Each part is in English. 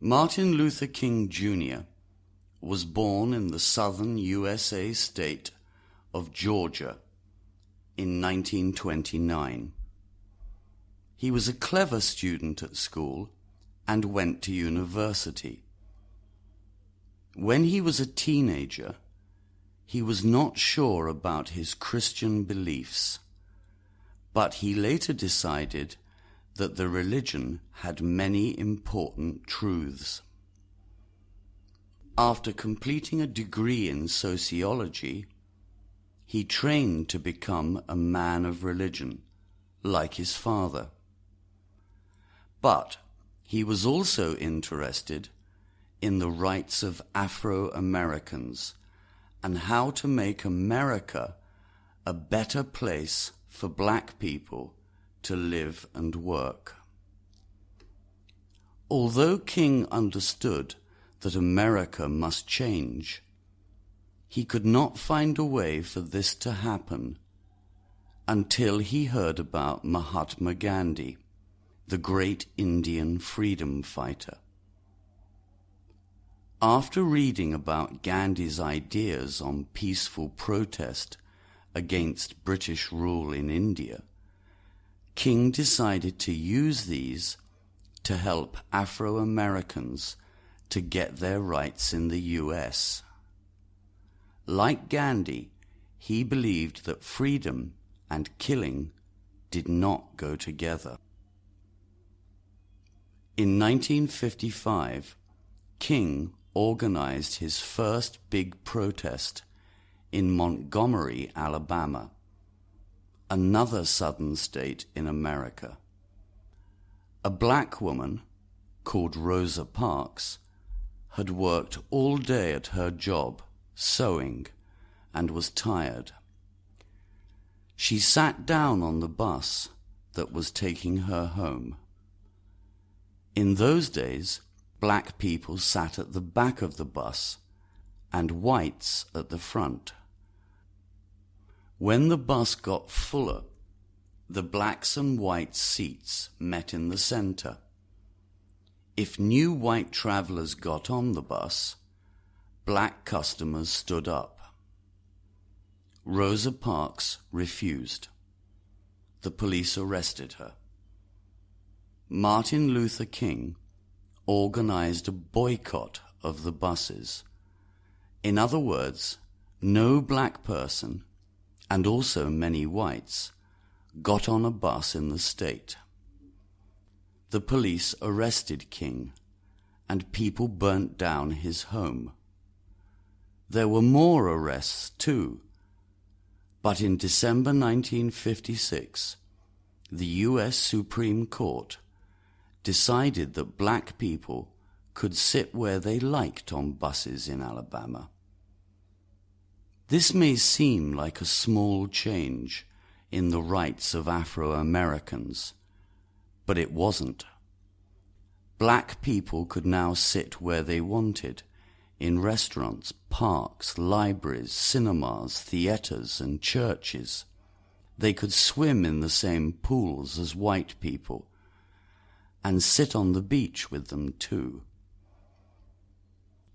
Martin Luther King Jr. was born in the southern USA state of Georgia in 1929. He was a clever student at school and went to university. When he was a teenager, he was not sure about his Christian beliefs, but he later decided that the religion had many important truths. After completing a degree in sociology, he trained to become a man of religion, like his father. But he was also interested in the rights of Afro-Americans and how to make America a better place for black people to live and work. Although King understood that America must change, he could not find a way for this to happen until he heard about Mahatma Gandhi, the great Indian freedom fighter. After reading about Gandhi's ideas on peaceful protest against British rule in India, King decided to use these to help Afro-Americans to get their rights in the US. Like Gandhi, he believed that freedom and killing did not go together. In 1955, King organized his first big protest in Montgomery, Alabama, another southern state in America. A black woman called Rosa Parks had worked all day at her job sewing and was tired. She sat down on the bus that was taking her home. In those days, black people sat at the back of the bus and whites at the front. When the bus got fuller, the blacks and whites' seats met in the center. If new white travelers got on the bus, black customers stood up. Rosa Parks refused. The police arrested her. Martin Luther King organized a boycott of the buses. In other words, no black person, and also many whites, got on a bus in the state. The police arrested King, and people burnt down his home. There were more arrests too, but in December 1956, the US Supreme Court decided that black people could sit where they liked on buses in Alabama. This may seem like a small change in the rights of Afro-Americans, but it wasn't. Black people could now sit where they wanted, in restaurants, parks, libraries, cinemas, theaters, and churches. They could swim in the same pools as white people, and sit on the beach with them too.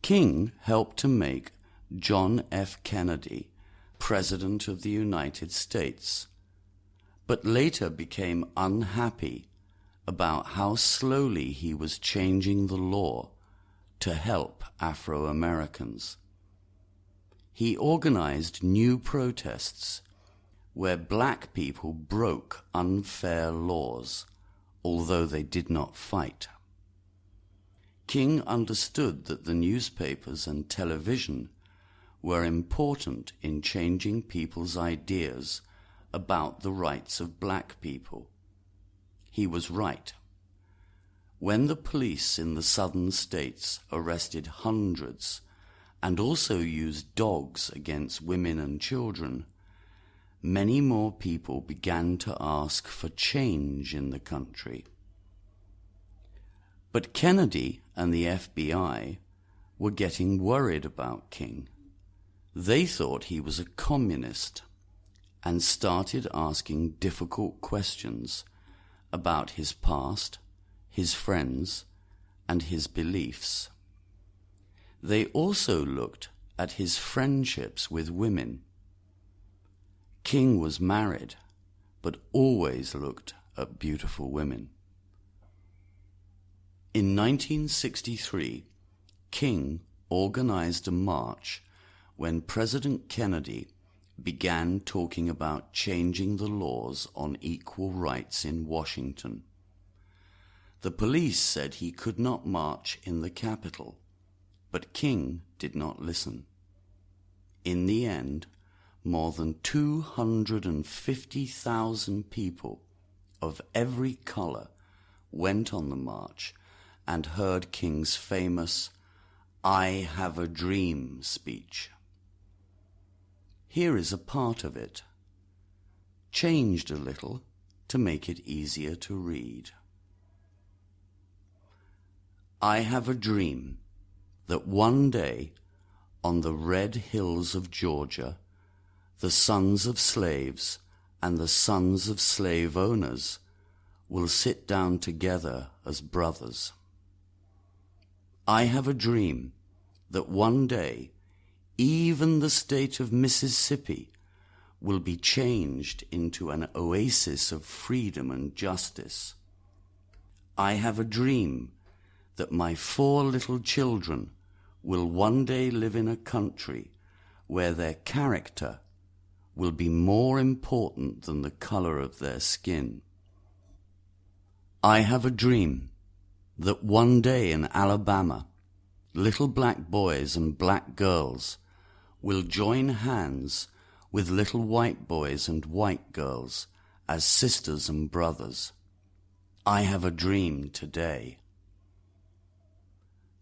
King helped to make John F. Kennedy President of the United States, but later became unhappy about how slowly he was changing the law to help Afro-Americans. He organized new protests where black people broke unfair laws, although they did not fight. King understood that the newspapers and television were important in changing people's ideas about the rights of black people. He was right. When the police in the southern states arrested hundreds and also used dogs against women and children, many more people began to ask for change in the country. But Kennedy and the FBI were getting worried about King. They thought he was a communist and started asking difficult questions about his past, his friends, and his beliefs. They also looked at his friendships with women. King was married, but always looked at beautiful women. In 1963, King organized a march when President Kennedy began talking about changing the laws on equal rights in Washington. The police said he could not march in the Capitol, but King did not listen. In the end, more than 250,000 people of every color went on the march and heard King's famous "I Have a Dream" speech. Here is a part of it, changed a little to make it easier to read. I have a dream that one day on the red hills of Georgia, the sons of slaves and the sons of slave owners will sit down together as brothers. I have a dream that one day even the state of Mississippi will be changed into an oasis of freedom and justice. I have a dream that my 4 little children will one day live in a country where their character will be more important than the color of their skin. I have a dream that one day in Alabama, little black boys and black girls will join hands with little white boys and white girls as sisters and brothers. I have a dream today.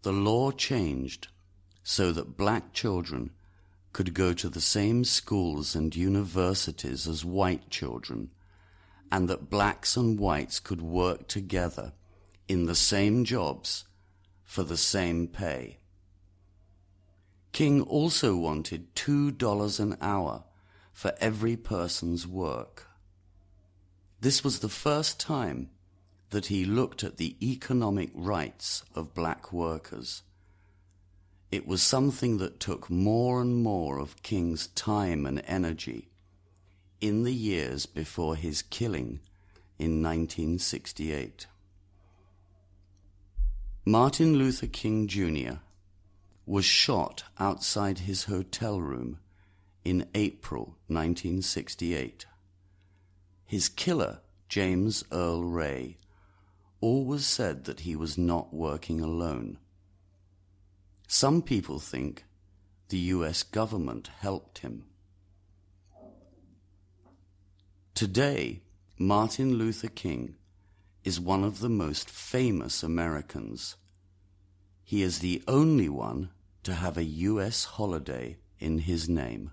The law changed so that black children could go to the same schools and universities as white children, and that blacks and whites could work together in the same jobs for the same pay. King also wanted $2 an hour for every person's work. This was the first time that he looked at the economic rights of black workers. It was something that took more and more of King's time and energy in the years before his killing in 1968. Martin Luther King Jr. was shot outside his hotel room in April 1968. His killer, James Earl Ray, always said that he was not working alone. Some people think the US government helped him. Today, Martin Luther King is one of the most famous Americans. He is the only one to have a US holiday in his name.